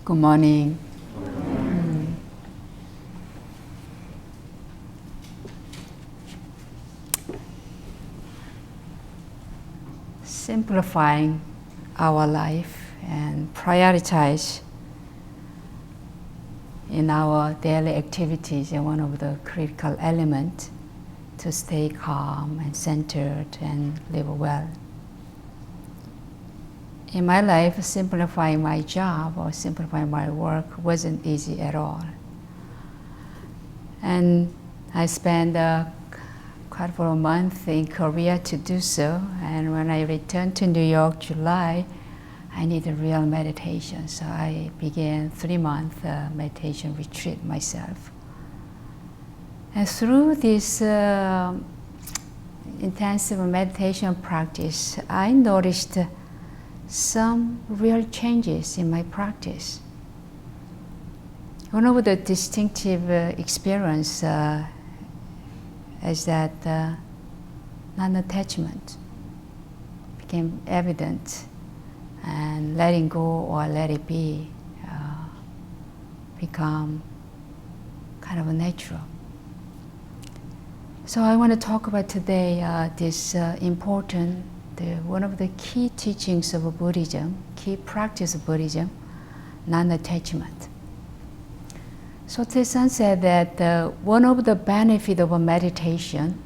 Good morning. Simplifying our life and prioritize in our daily activities is one of the critical elements to stay calm and centered and live well. In my life, simplifying my job or simplifying my work wasn't easy at all. And I spent quite for a month in Korea to do so. And when I returned to New York, July, I needed real meditation. So I began 3-month meditation retreat myself. And through this intensive meditation practice, I noticed some real changes in my practice. One of the distinctive experience is that non-attachment became evident, and letting go or let it be become kind of natural. So I want to talk about today this important one of the key teachings of Buddhism, key practice of Buddhism, non-attachment. So Tae-san said that one of the benefits of a meditation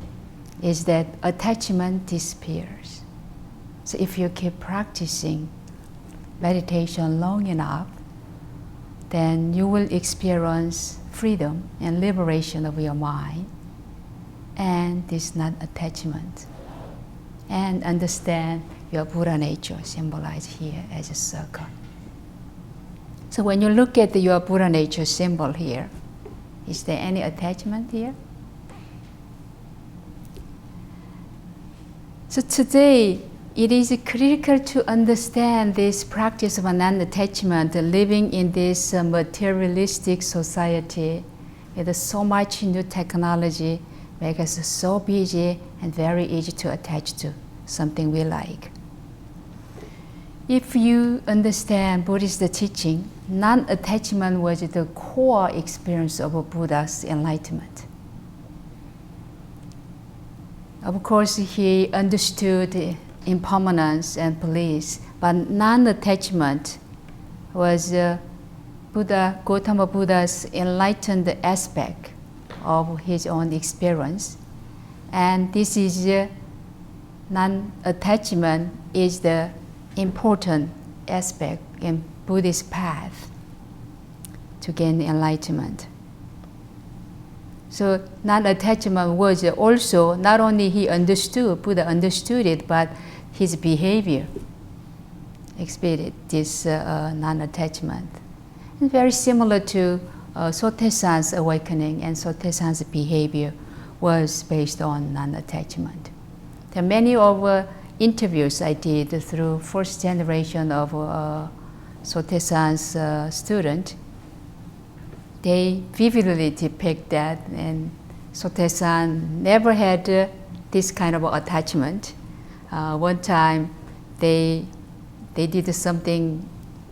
is that attachment disappears. So if you keep practicing meditation long enough, then you will experience freedom and liberation of your mind and this non-attachment, and understand your Buddha nature symbolized here as a circle. So when you look at your Buddha nature symbol here, is there any attachment here? So today, it is critical to understand this practice of non-attachment, living in this materialistic society with so much new technology, makes us so busy and very easy to attach to something we like. If you understand Buddhist teaching, non-attachment was the core experience of Buddha's enlightenment. Of course, he understood impermanence and bliss, but non-attachment was Gautama Buddha's enlightened aspect of his own experience. And this is non-attachment is the important aspect in Buddhist path to gain enlightenment. So non-attachment was also, not only Buddha understood it, but his behavior exhibited this non-attachment. And very similar to Sotaesan's awakening, and Sotaesan's behavior was based on non-attachment. There are many of interviews I did through first generation of Sotaesan's student. They vividly depict that, and Sotaesan never had this kind of attachment. One time they did something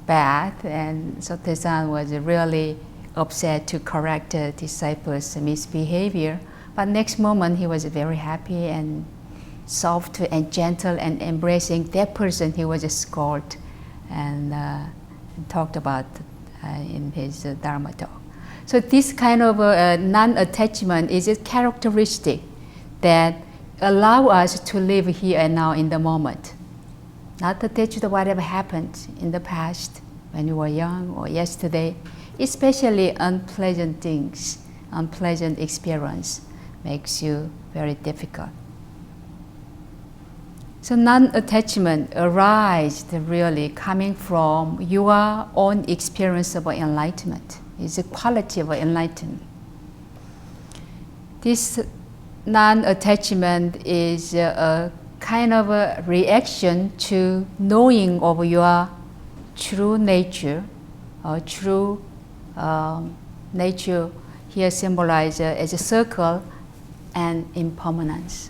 bad, and Sotaesan was really upset to correct the disciples' misbehavior. But next moment he was very happy and soft and gentle and embracing that person he was scolded and talked about in his Dharma talk. So this kind of non-attachment is a characteristic that allow us to live here and now in the moment. Not attached to whatever happened in the past when you were young or yesterday, especially unpleasant things, unpleasant experience makes you very difficult. So non-attachment arises really coming from your own experience of enlightenment. It's a quality of enlightenment. This non-attachment is a kind of a reaction to knowing of your true nature, or true nature here symbolized as a circle and impermanence.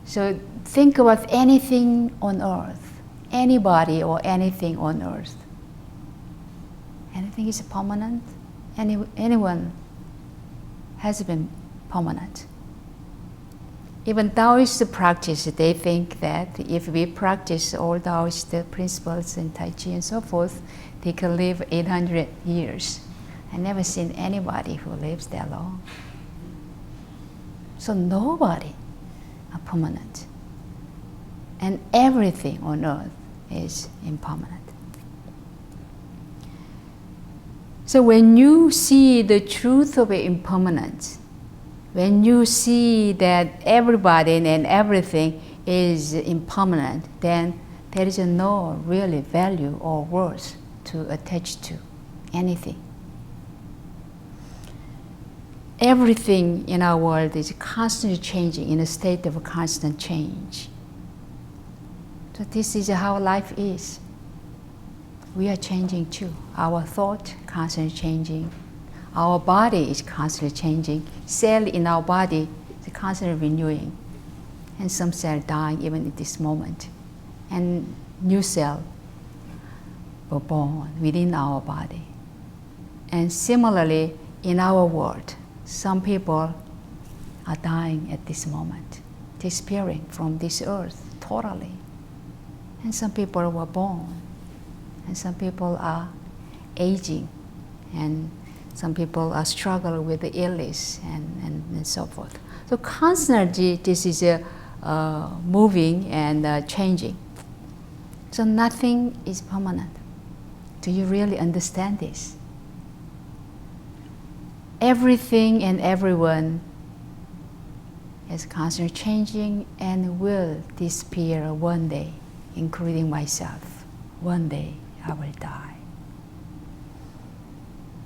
So think about anything on earth, anybody or anything on earth. anything is permanent. Anyone has been permanent. Even Taoist practice, they think that if we practice all Taoist principles and Tai Chi and so forth, they can live 800 years. I've never seen anybody who lives that long. So nobody are permanent. And everything on earth is impermanent. So when you see the truth of impermanence, when you see that everybody and everything is impermanent, then there is no really value or worth to attach to anything. Everything in our world is constantly changing, in a state of constant change. So this is how life is. We are changing too. Our thought constantly changing. Our body is constantly changing. Cell in our body is constantly renewing. And some cell dying even at this moment. And new cell were born within our body. And similarly, in our world, some people are dying at this moment, disappearing from this earth totally. And some people were born. And some people are aging. And some people are struggling with the illness and so forth. So constantly this is moving and changing. So nothing is permanent. Do you really understand this? Everything and everyone is constantly changing and will disappear one day, including myself. One day I will die.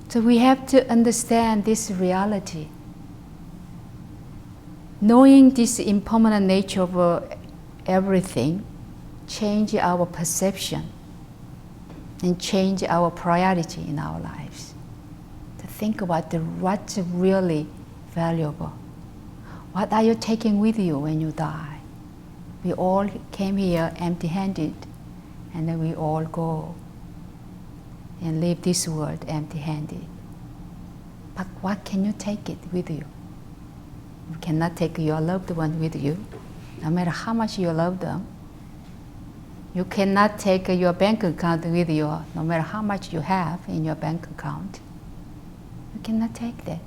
So we have to understand this reality. Knowing this impermanent nature of everything change our perception and change our priority in our lives. To think about what's really valuable. What are you taking with you when you die? We all came here empty-handed, and then we all go and leave this world empty-handed. But what can you take it with you? You cannot take your loved one with you, no matter how much you love them. You cannot take your bank account with you, no matter how much you have in your bank account. You cannot take that.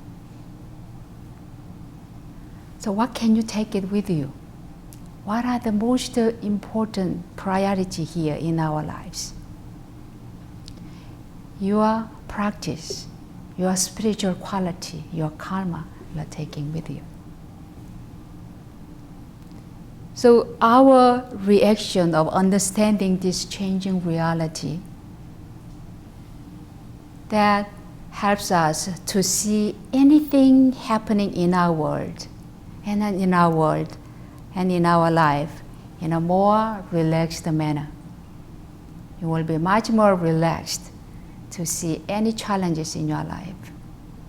So what can you take it with you? What are the most important priority here in our lives? Your practice, your spiritual quality, your karma you are taking with you. So our reaction of understanding this changing reality, that helps us to see anything happening in our world and in our life in a more relaxed manner. You will be much more relaxed to see any challenges in your life.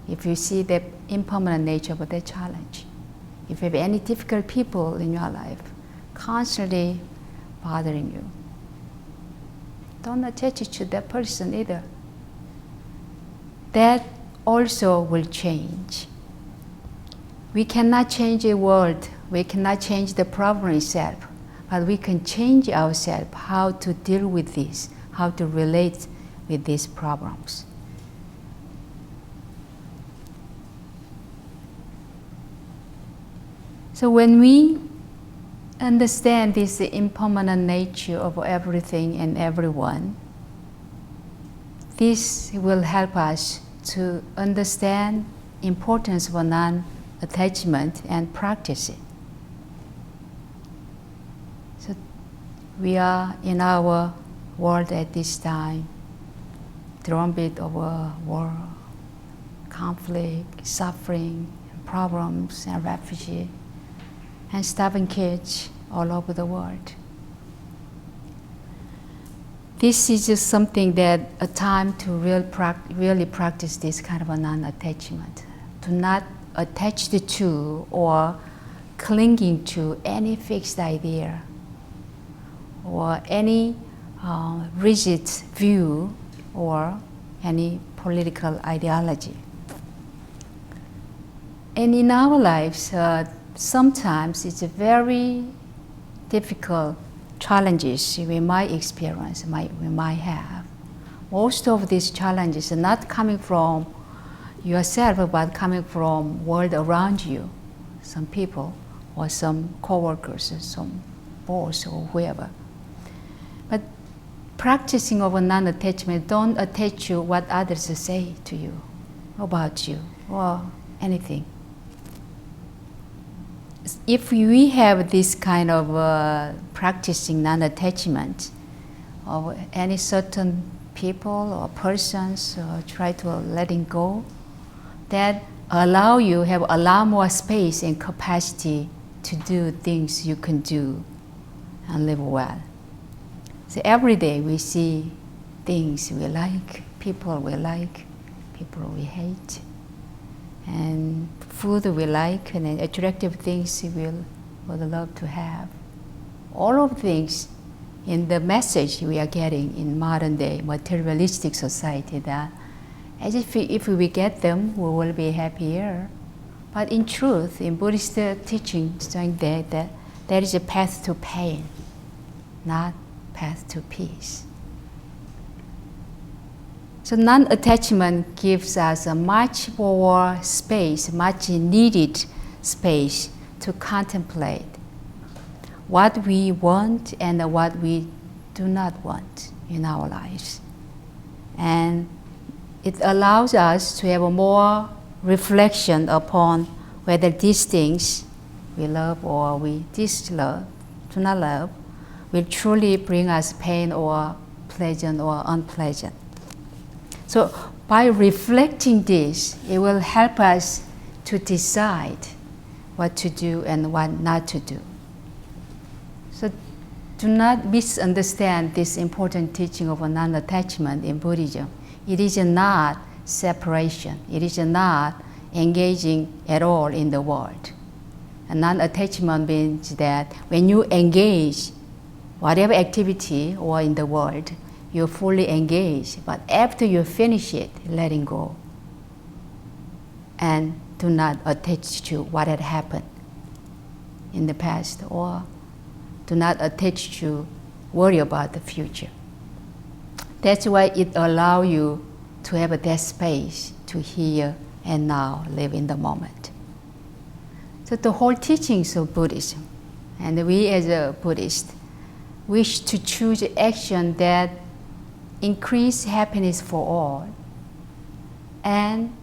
If you see the impermanent nature of the challenge, if you have any difficult people in your life constantly bothering you, don't attach it to that person either. That also will change. We cannot change the world, we cannot change the problem itself, but we can change ourselves how to deal with this, how to relate with these problems. So when we understand this impermanent nature of everything and everyone, this will help us to understand importance of non-attachment and practice it. So we are in our world at this time, drumbeat of war, conflict, suffering, problems, and refugee, and starving kids all over the world. This is just something that a time to really practice this kind of a non-attachment, to not attach to or clinging to any fixed idea or any rigid view or any political ideology. And in our lives, sometimes it's a very difficult challenges we might experience, we might have. Most of these challenges are not coming from yourself, but coming from world around you, some people or some co-workers, some boss or whoever. But practicing of a non-attachment, don't attach to what others say to you, about you, or anything. If we have this kind of practicing non-attachment of any certain people or persons, try to letting go, that allow you have a lot more space and capacity to do things you can do and live well. So every day we see things we like, people we like, people we hate, and food we like, and attractive things we would love to have. All of things in the message we are getting in modern day materialistic society, that as if we get them, we will be happier. But in truth, in Buddhist teaching, saying that there is a path to pain, not path to peace. So non-attachment gives us a much more space, much needed space to contemplate what we want and what we do not want in our lives. And it allows us to have a more reflection upon whether these things we love or we dislove, do not love, will truly bring us pain or pleasant or unpleasant. So by reflecting this, it will help us to decide what to do and what not to do. So do not misunderstand this important teaching of a non-attachment in Buddhism. It is not separation. It is not engaging at all in the world. And non-attachment means that when you engage whatever activity or in the world, you're fully engaged. But after you finish it, letting go. And do not attach to what had happened in the past, or do not attach to worry about the future. That's why it allows you to have that space to here and now, live in the moment. So the whole teachings of Buddhism, and we as a Buddhist, wish to choose action that increase happiness for all and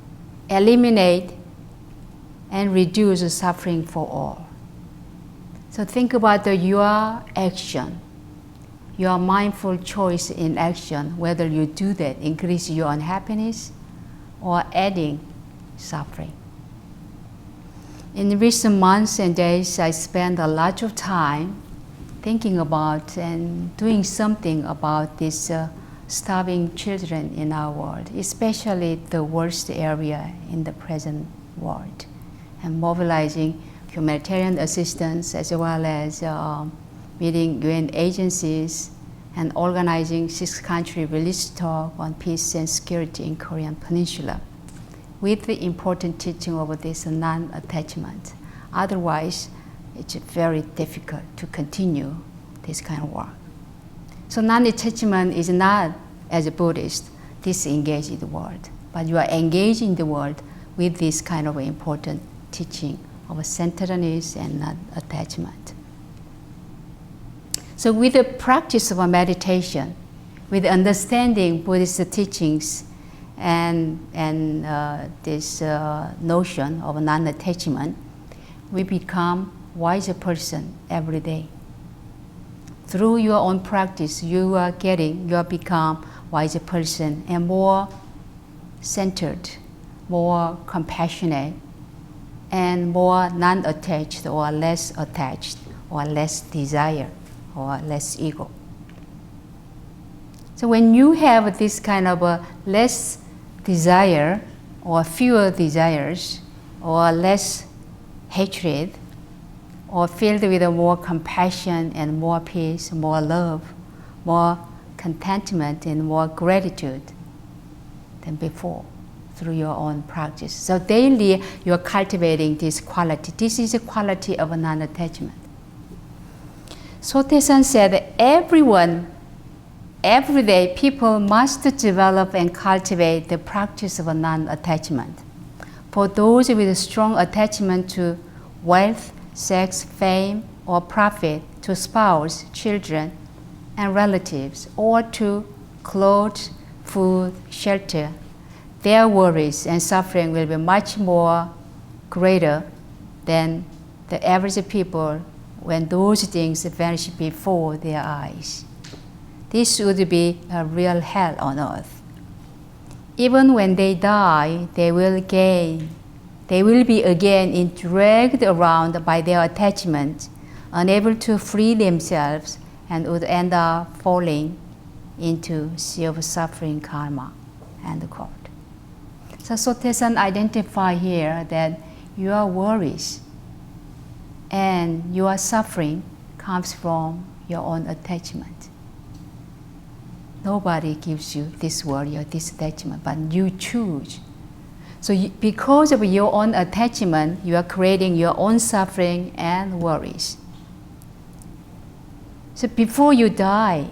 eliminate and reduce suffering for all. So think about your action, your mindful choice in action, whether you do that increase your unhappiness or adding suffering. In recent months and days, I spent a lot of time thinking about and doing something about these starving children in our world, especially the worst area in the present world, and mobilizing humanitarian assistance as well as meeting UN agencies and organizing 6-country religious talk on peace and security in Korean Peninsula with the important teaching of this non-attachment. Otherwise, it's very difficult to continue this kind of work. So non-attachment is not, as a Buddhist, disengaged in the world, but you are engaged in the world with this kind of important teaching of centeredness and non-attachment. So with the practice of a meditation, with understanding Buddhist teachings and this notion of non-attachment, we become wiser person every day. Through your own practice, you are become wiser person and more centered, more compassionate, and more non-attached or less attached or less desire or less ego. So when you have this kind of a less desire or fewer desires or less hatred, or filled with more compassion and more peace, more love, more contentment and more gratitude, than before through your own practice. So daily you're cultivating this quality. This is a quality of a non-attachment. Sotaesan said everyone, every day people must develop and cultivate the practice of a non-attachment. For those with a strong attachment to wealth, sex, fame, or profit, to spouse, children, and relatives, or to clothes, food, shelter, their worries and suffering will be much more greater than the average people when those things vanish before their eyes. This would be a real hell on earth. Even when they die, they will be again dragged around by their attachment, unable to free themselves, and would end up falling into sea of suffering karma. End quote. So Sotaesan identify here that your worries and your suffering comes from your own attachment. Nobody gives you this worry or this attachment, but you choose. So because of your own attachment, you are creating your own suffering and worries. So before you die,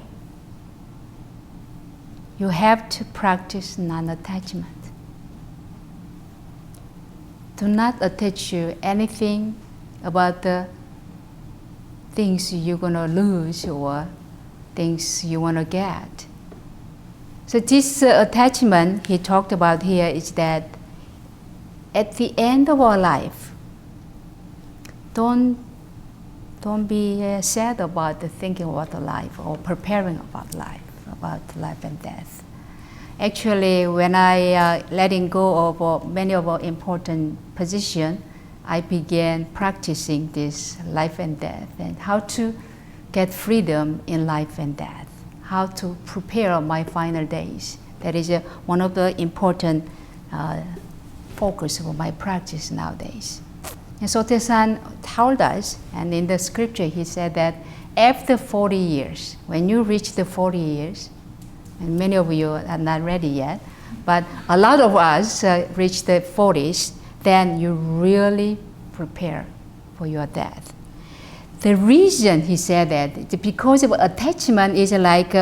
you have to practice non-attachment. Do not attach to anything about the things you're going to lose or things you want to get. So this attachment he talked about here is that at the end of our life, don't be sad about the thinking about the life or preparing about life and death. Actually, when I letting go of many of our important positions, I began practicing this life and death and how to get freedom in life and death, how to prepare my final days. That is one of the important focus of my practice nowadays. And Sotaesan told us, and in the scripture he said that after 40 years, when you reach the 40 years, and many of you are not ready yet, but a lot of us reach the 40s, then you really prepare for your death. The reason he said that is because of attachment is like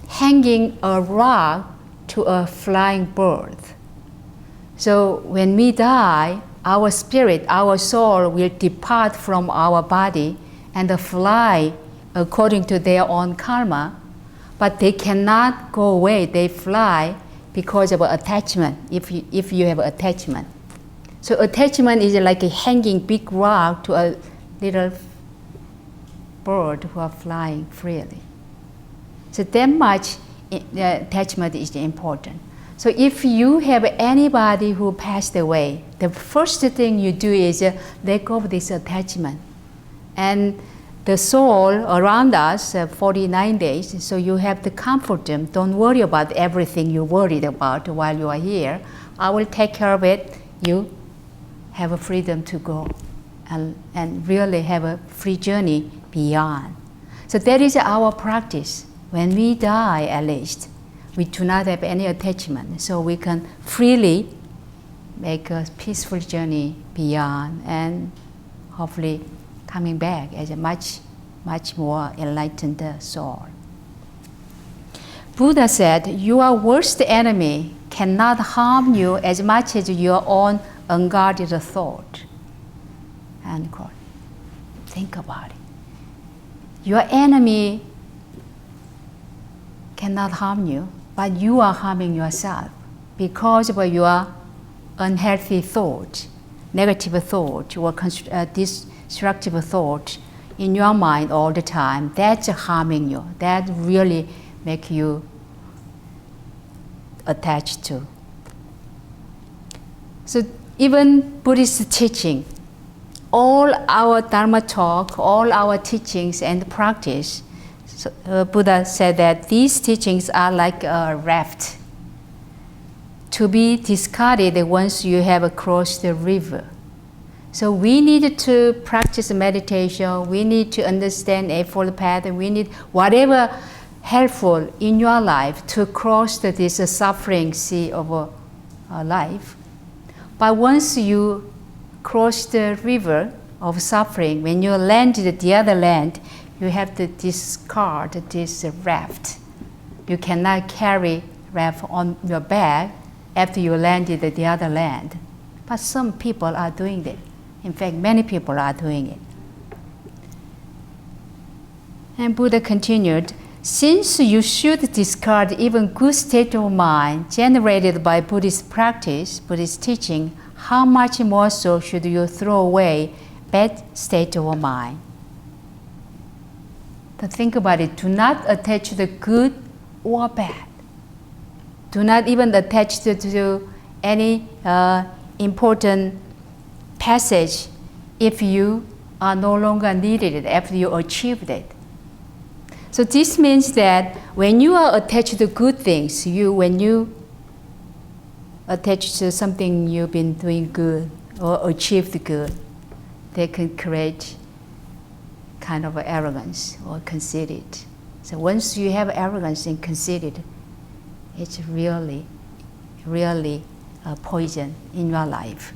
hanging a rock to a flying bird. So when we die, our spirit, our soul will depart from our body and fly according to their own karma, but they cannot go away. They fly because of attachment, if you have attachment. So attachment is like a hanging big rock to a little bird who are flying freely. So that much attachment is important. So if you have anybody who passed away, the first thing you do is let go of this attachment. And the soul around us, 49 days, so you have to comfort them. Don't worry about everything you're worried about while you are here. I will take care of it. You have a freedom to go and really have a free journey beyond. So that is our practice. When we die, at least, we do not have any attachment, so we can freely make a peaceful journey beyond and hopefully coming back as a much more enlightened soul. Buddha said, your worst enemy cannot harm you as much as your own unguarded thought. End quote. Think about it. Your enemy cannot harm you, but you are harming yourself because of your unhealthy thought, negative thought, or destructive thought in your mind all the time. That's harming you. That really makes you attached to. So even Buddhist teaching, all our Dharma talk, all our teachings and practice, Buddha said that these teachings are like a raft to be discarded once you have crossed the river. So we need to practice meditation, we need to understand eightfold path, we need whatever helpful in your life to cross this suffering sea of life. But once you cross the river of suffering, when you land at the other land, you have to discard this raft. You cannot carry raft on your back after you landed at the other land. But some people are doing it. In fact, many people are doing it. And Buddha continued, since you should discard even good state of mind generated by Buddhist practice, Buddhist teaching, how much more so should you throw away bad state of mind? To think about it, do not attach to the good or bad. Do not even attach to any important passage if you are no longer needed after you achieved it. So this means that when you are attached to good things, when you attach to something you've been doing good or achieved good, they can create kind of arrogance or conceited. So once you have arrogance and conceited, it's really a poison in your life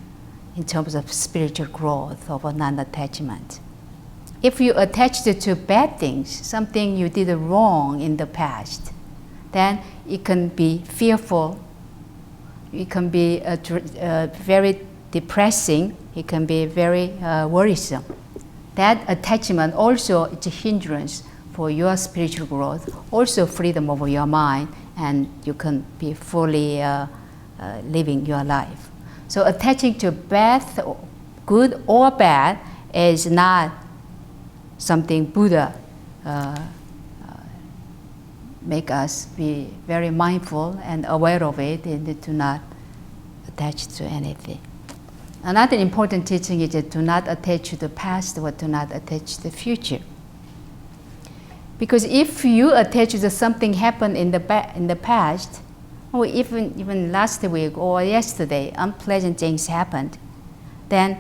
in terms of spiritual growth of a non-attachment. If you attach it to bad things, something you did wrong in the past, then it can be fearful, it can be very depressing, it can be very worrisome. That attachment also is a hindrance for your spiritual growth, also freedom of your mind, and you can be fully living your life. So attaching to bad, good or bad, is not something Buddha make us be very mindful and aware of it, and do not attach to anything. Another important teaching is that do not attach to the past or do not attach to the future. Because if you attach to something happened in the past, or even last week or yesterday, unpleasant things happened, then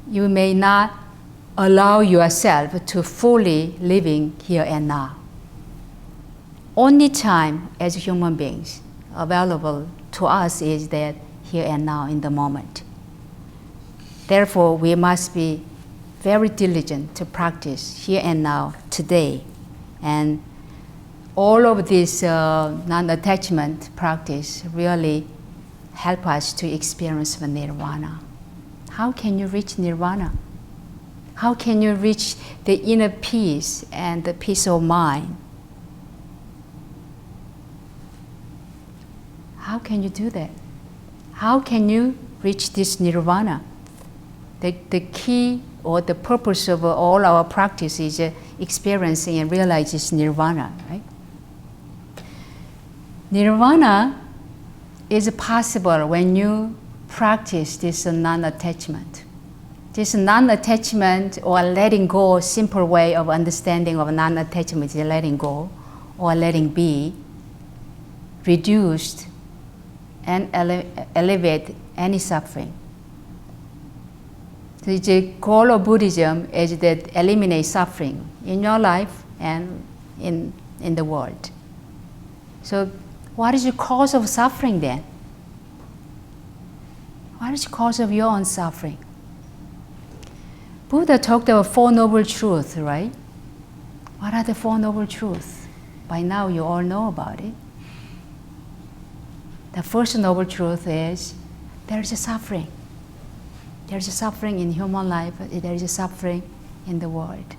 you may not allow yourself to fully living here and now. Only time as human beings available to us is that here and now in the moment. Therefore, we must be very diligent to practice here and now today. And all of this non-attachment practice really help us to experience the nirvana. How can you reach nirvana? How can you reach the inner peace and the peace of mind? How can you do that? How can you reach this nirvana? The key or the purpose of all our practice is experiencing and realize this nirvana, right? Nirvana is possible when you practice this non-attachment. This non-attachment or letting go, simple way of understanding of non-attachment is letting go or letting be, reduced and elevate any suffering. So the goal of Buddhism is that eliminate suffering in your life and in the world. So what is the cause of suffering then? What is the cause of your own suffering? Buddha talked about Four Noble Truths, right? What are the Four Noble Truths? By now you all know about it. The first Noble Truth is there is a suffering. There is a suffering in human life, there is a suffering in the world.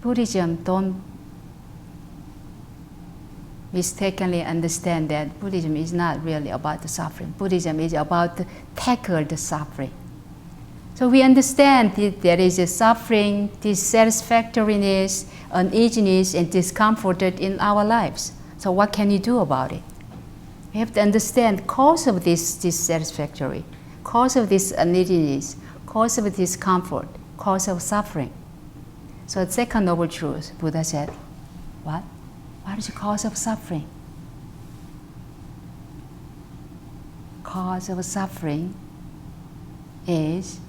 Buddhism don't mistakenly understand that Buddhism is not really about the suffering. Buddhism is about to tackle the suffering. So we understand that there is a suffering, dissatisfactoriness, uneasiness, and discomfort in our lives. So what can you do about it? We have to understand the cause of this dissatisfactory, cause of this uneasiness, cause of discomfort, cause of suffering. So the second noble truth, Buddha said, what? What is the cause of suffering? Cause of suffering is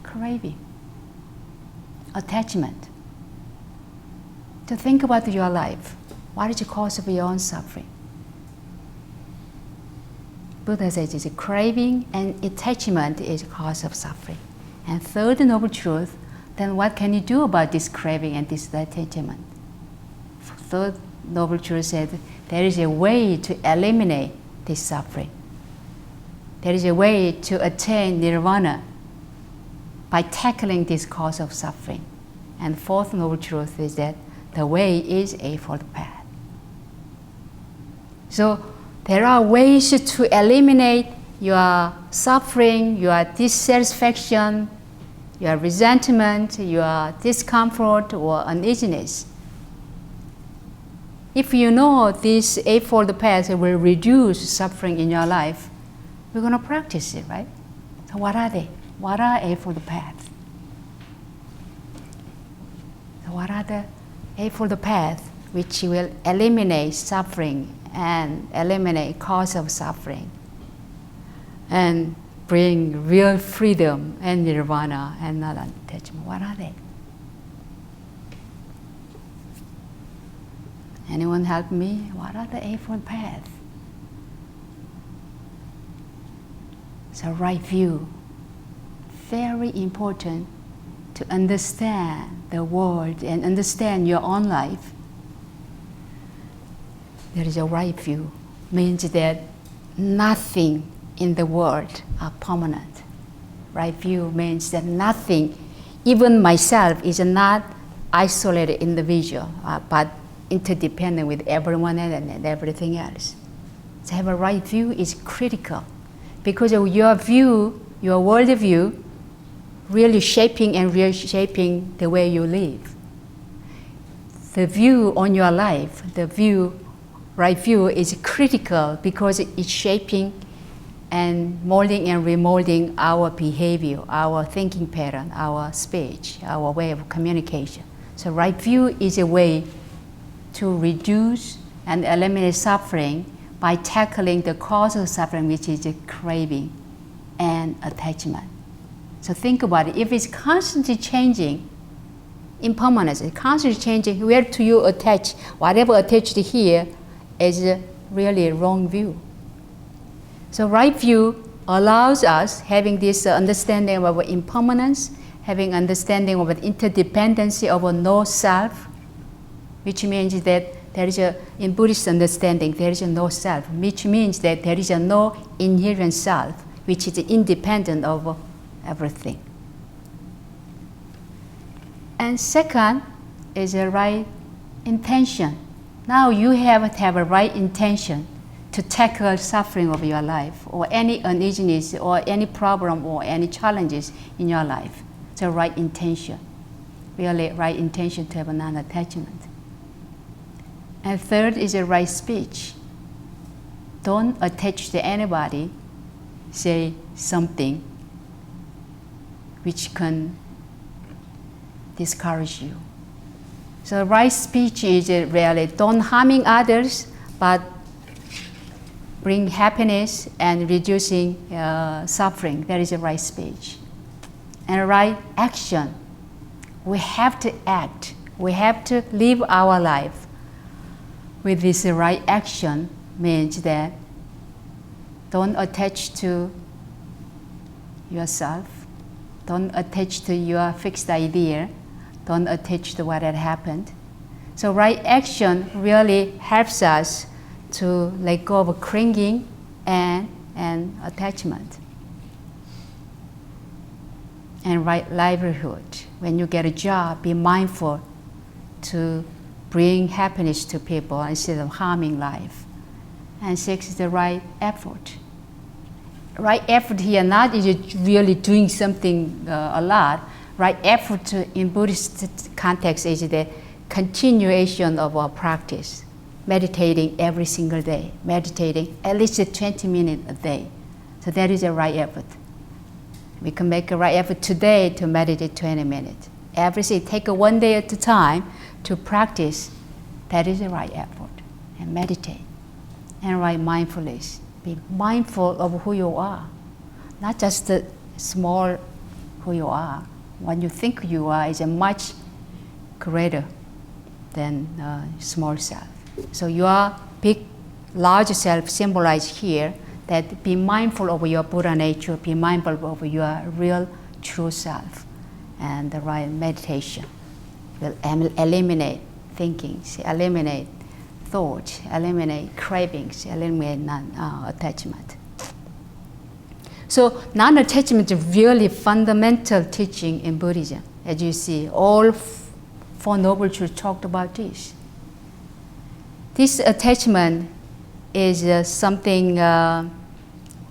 craving, attachment. to think about your life. What is the cause of your own suffering? Buddha says it's craving and attachment is the cause of suffering. And third noble truth, then what can you do about this craving and this attachment? Third noble truth said there is a way to eliminate this suffering. There is a way to attain nirvana by tackling this cause of suffering. And fourth noble truth is that the way is eightfold path. So there are ways to eliminate your suffering, your dissatisfaction, your resentment, your discomfort or uneasiness. If you know this eightfold path will reduce suffering in your life, we're going to practice it, right? So what are they? What are eightfold paths? So what are the eightfold paths which will eliminate suffering and eliminate cause of suffering and bring real freedom and nirvana and non-attachment? What are they? Anyone help me? What are the eightfold paths? So right view, very important to understand the world and understand your own life. There is a right view, means that nothing in the world are permanent. Right view means that nothing, even myself, is not isolated individual, but interdependent with everyone and everything else. To have a right view is critical because of your view, your worldview, really shaping and reshaping the way you live. The view on your life, the view, right view is critical because it's shaping and molding and remolding our behavior, our thinking pattern, our speech, our way of communication. So right view is a way to reduce and eliminate suffering by tackling the cause of suffering, which is craving and attachment. So think about it. If it's constantly changing, impermanence, it's constantly changing, where do you attach? Whatever attached here is really a wrong view. So right view allows us having this understanding of impermanence, having understanding of interdependency of a no self, which means that there is a, in Buddhist understanding, there is a no self, which means that there is a no inherent self, which is independent of everything. And second is a right intention. Now you have to have a right intention to tackle suffering of your life or any uneasiness or any problem or any challenges in your life. It's a right intention, really right intention to have a non-attachment. And third is a right speech. Don't attach to anybody, say something which can discourage you. So right speech is really don't harming others, but bring happiness and reducing suffering. That is a right speech. And right action. We have to act. We have to live our life with this right action, means that don't attach to yourself, don't attach to your fixed idea, don't attach to what had happened. So right action really helps us to let go of clinging and attachment. And right livelihood. When you get a job, be mindful to bring happiness to people instead of harming life. And six is the right effort. Right effort here, not is really doing something a lot. Right effort in Buddhist context is the continuation of our practice. Meditating every single day, meditating at least 20 minutes a day. So that is a right effort. We can make a right effort today to meditate 20 minutes. Every day, take a one day at a time to practice. That is a right effort. And meditate. And right mindfulness. Be mindful of who you are. Not just the small who you are. What you think you are is a much greater. than small self. So your big, large self symbolized here, that be mindful of your Buddha nature, be mindful of your real true self. And the right meditation will eliminate thinkings, eliminate thoughts, eliminate cravings, eliminate non-attachment. So non-attachment is really fundamental teaching in Buddhism. As you see, all Four Noble Truths talked about this. This attachment is something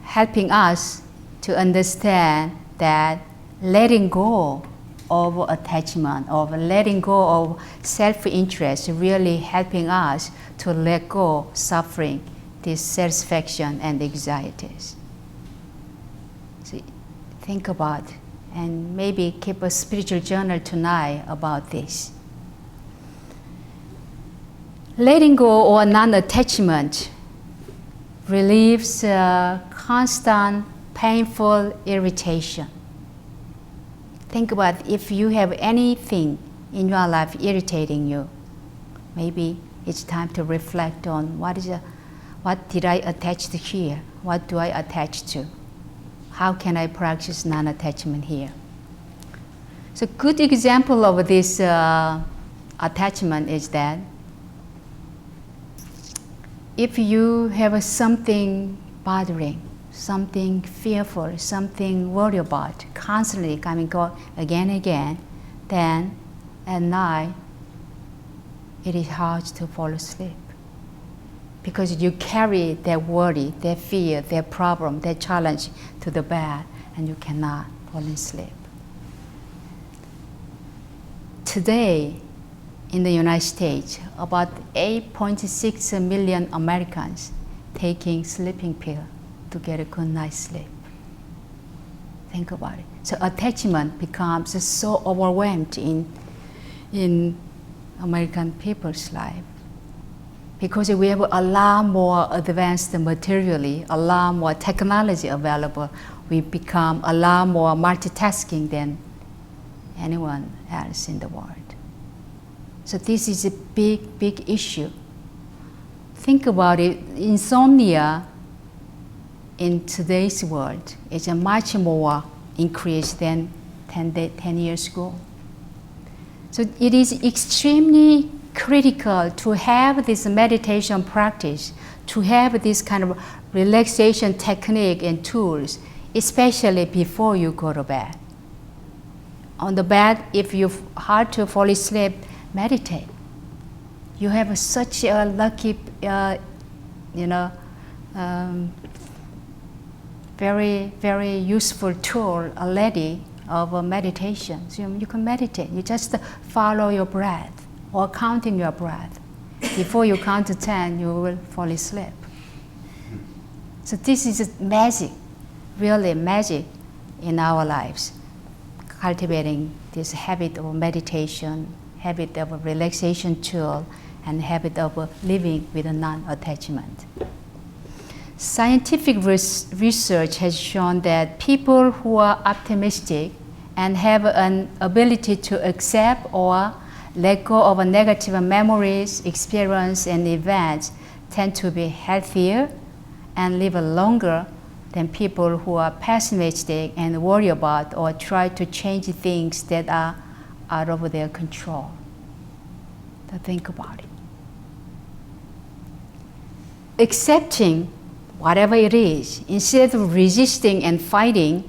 helping us to understand that letting go of attachment, of letting go of self-interest, really helping us to let go suffering, dissatisfaction, and anxieties. So think about, and maybe keep a spiritual journal tonight about this. Letting go or non-attachment relieves constant, painful irritation. Think about if you have anything in your life irritating you, maybe it's time to reflect on what did I attach to here? What do I attach to? How can I practice non-attachment here? So good example of this attachment is that if you have something bothering, something fearful, something worried about, constantly coming again and again, then at night it is hard to fall asleep. Because you carry that worry, that fear, that problem, that challenge to the bed, and you cannot fall asleep. Today, in the United States, about 8.6 million Americans taking sleeping pill to get a good night's sleep. Think about it. So attachment becomes so overwhelmed in American people's life. Because we have a lot more advanced materially, a lot more technology available, we become a lot more multitasking than anyone else in the world. So this is a big, big issue. Think about it, insomnia in today's world is a much more increase than 10 years ago. So it is extremely critical to have this meditation practice, to have this kind of relaxation technique and tools, especially before you go to bed. On the bed, if you're hard to fall asleep, meditate. You have such a lucky, very, very useful tool already of meditation. So you can meditate. You just follow your breath or counting your breath. Before you count to 10, you will fall asleep. So this is magic, really magic in our lives. Cultivating this habit of meditation, habit of a relaxation tool, and habit of living with a non-attachment. Scientific research has shown that people who are optimistic and have an ability to accept or let go of negative memories, experience, and events tend to be healthier and live longer than people who are pessimistic and worry about or try to change things that are out of their control. So think about it. Accepting whatever it is, instead of resisting and fighting,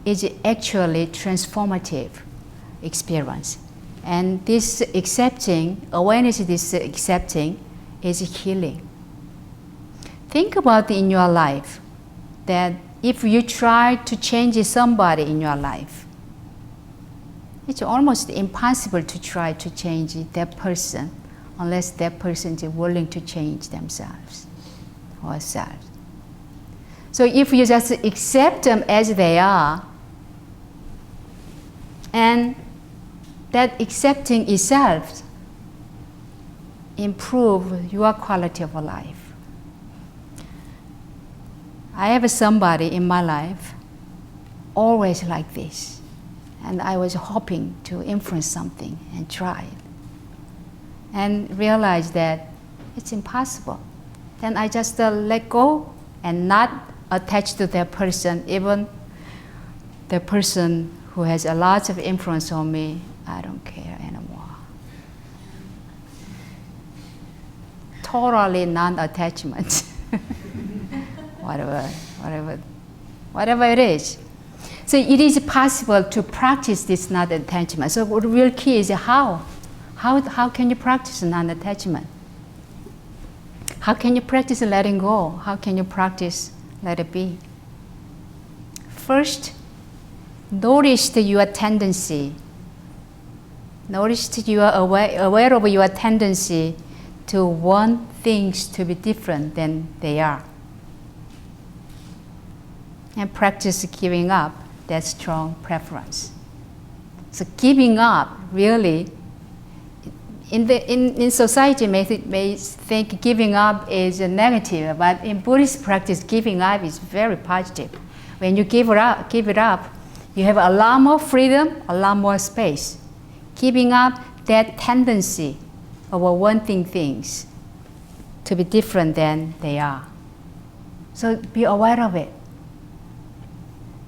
is actually transformative experience. And this accepting, awareness of this accepting, is healing. Think about in your life that if you try to change somebody in your life, it's almost impossible to try to change that person unless that person is willing to change themselves or herself. So if you just accept them as they are, and that accepting itself improve your quality of life. I have somebody in my life always like this, and I was hoping to influence something and try it. and realize that it's impossible. Then I just let go and not attach to that person, even the person who has a lot of influence on me. I don't care anymore. Totally non-attachment. whatever it is. So it is possible to practice this non-attachment. So the real key is how can you practice non-attachment? How can you practice letting go? How can you practice let it be? First, notice your tendency. Notice you are aware of your tendency to want things to be different than they are. And practice giving up that strong preference. So giving up really, in society may think giving up is a negative, but in Buddhist practice, giving up is very positive. When you give it up, you have a lot more freedom, a lot more space. Giving up that tendency of wanting things to be different than they are. So be aware of it.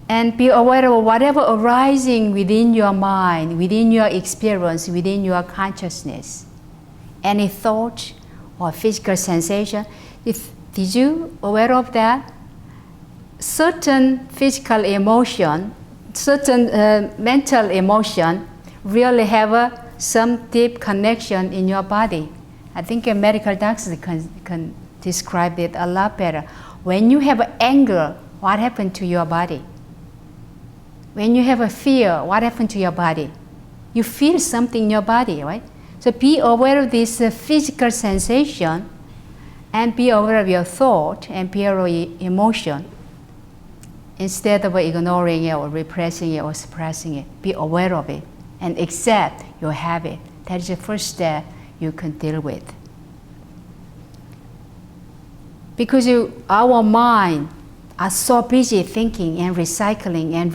And be aware of whatever arising within your mind, within your experience, within your consciousness. Any thought or physical sensation. Did you aware of that? Certain physical emotion, certain mental emotion really have some deep connection in your body. I think a medical doctor can describe it a lot better. When you have anger, what happened to your body? When you have a fear, what happened to your body? You feel something in your body, right? So be aware of this physical sensation and be aware of your thought and be aware of your emotion. Instead of ignoring it or repressing it or suppressing it, be aware of it and accept your habit. That is the first step you can deal with. Because our mind are so busy thinking and recycling and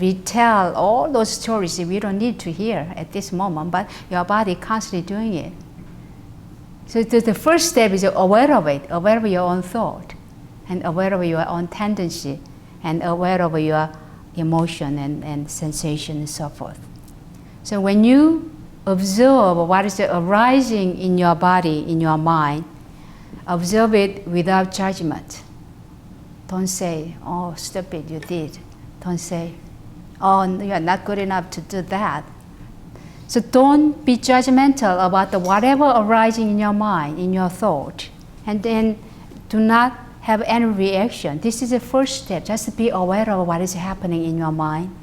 retell all those stories that we don't need to hear at this moment, but your body constantly doing it. So the first step is aware of it, aware of your own thought, and aware of your own tendency, and aware of your emotion and sensation and so forth. So when you observe what is arising in your body, in your mind, observe it without judgment. Don't say, oh, stupid, you did. Don't say, oh, you are not good enough to do that. So don't be judgmental about whatever arising in your mind, in your thought. And then do not have any reaction. This is the first step. Just be aware of what is happening in your mind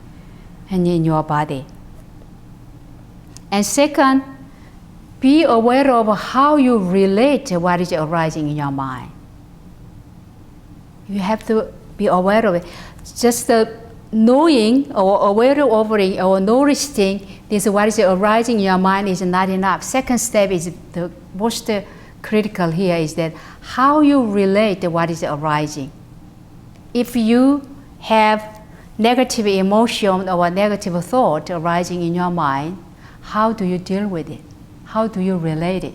and in your body. And second, be aware of how you relate to what is arising in your mind. You have to be aware of it. Just knowing or aware of it or noticing this what is arising in your mind is not enough. Second step is the most critical here is that how you relate to what is arising. If you have negative emotion or negative thought arising in your mind, how do you deal with it? How do you relate it?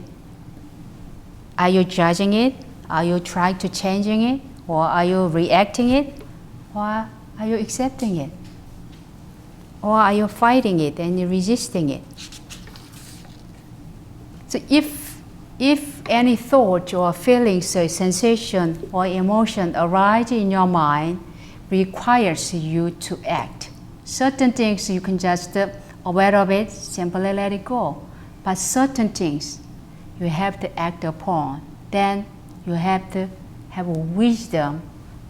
Are you judging it? Are you trying to changing it? Or are you reacting it? Or are you accepting it? Or are you fighting it and resisting it? So if any thought or feelings or sensation or emotion arise in your mind, requires you to act. Certain things you can just aware of it, simply let it go. But certain things you have to act upon. Then you have to have wisdom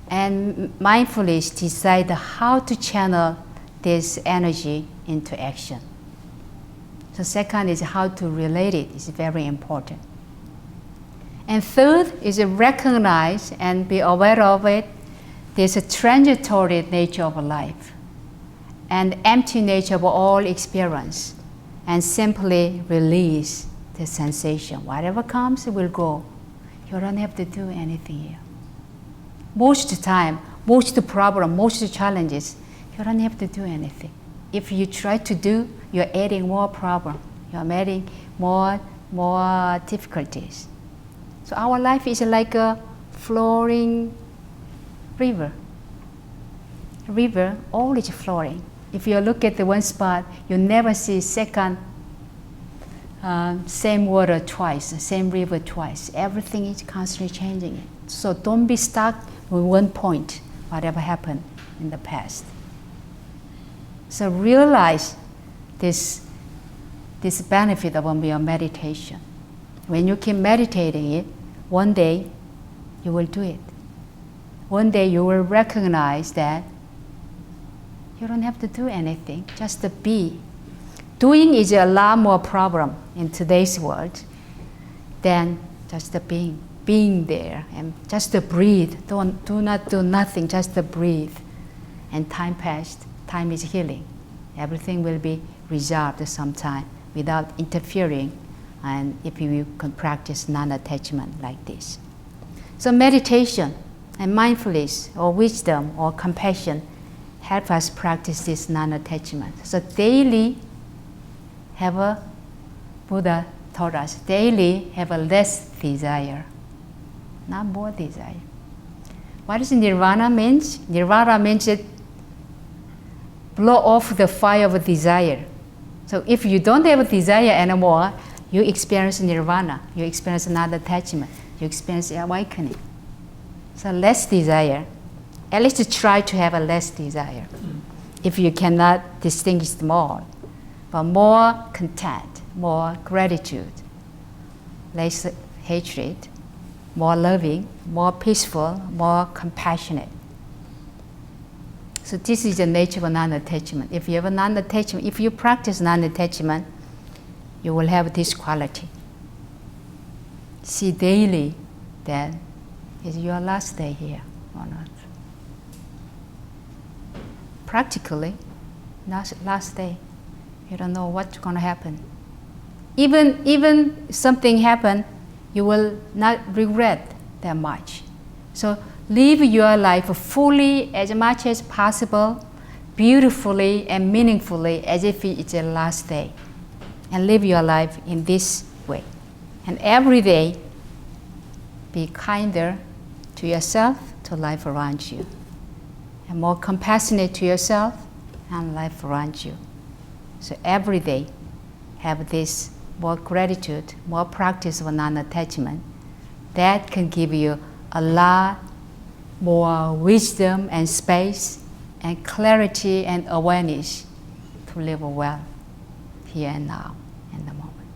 and mindfulness decide how to channel this energy into action. So second is how to relate it is very important. And third is recognize and be aware of it. There's a transitory nature of life and empty nature of all experience, and simply release the sensation. Whatever comes, it will go. You don't have to do anything here. Most of the time, most of the problem, most of the challenges, you don't have to do anything. If you try to do, you're adding more problem. You're adding more more difficulties. So our life is like a flowing river. River always flowing. If you look at the one spot, you never see second same water twice, same river twice. Everything is constantly changing it. So don't be stuck with one point, whatever happened in the past. So realize this benefit of your meditation. When you keep meditating it, one day you will do it. One day you will recognize that you don't have to do anything, just to be. Doing is a lot more problem in today's world than just the being there and just to breathe. Do not do nothing, just to breathe. And time passed, time is healing. Everything will be resolved sometime without interfering, and if you can practice non-attachment like this. So meditation and mindfulness or wisdom or compassion help us practice this non-attachment. So daily Buddha taught us, daily have a less desire, not more desire. What does nirvana means? Nirvana means it blow off the fire of desire. So if you don't have a desire anymore, you experience nirvana, you experience non-attachment, you experience awakening. So less desire, at least try to have a less desire. If you cannot distinguish them all, but more content, more gratitude, less hatred, more loving, more peaceful, more compassionate. So this is the nature of non-attachment. If you have a non-attachment, if you practice non-attachment, you will have this quality. See daily that is your last day here or not. Practically, last day. You don't know what's going to happen. Even something happen, you will not regret that much. So live your life fully as much as possible, beautifully and meaningfully as if it's the last day. And live your life in this way. And every day, be kinder to yourself, to life around you. And more compassionate to yourself and life around you. So every day, have this more gratitude, more practice of non-attachment. That can give you a lot more wisdom and space and clarity and awareness to live well here and now in the moment.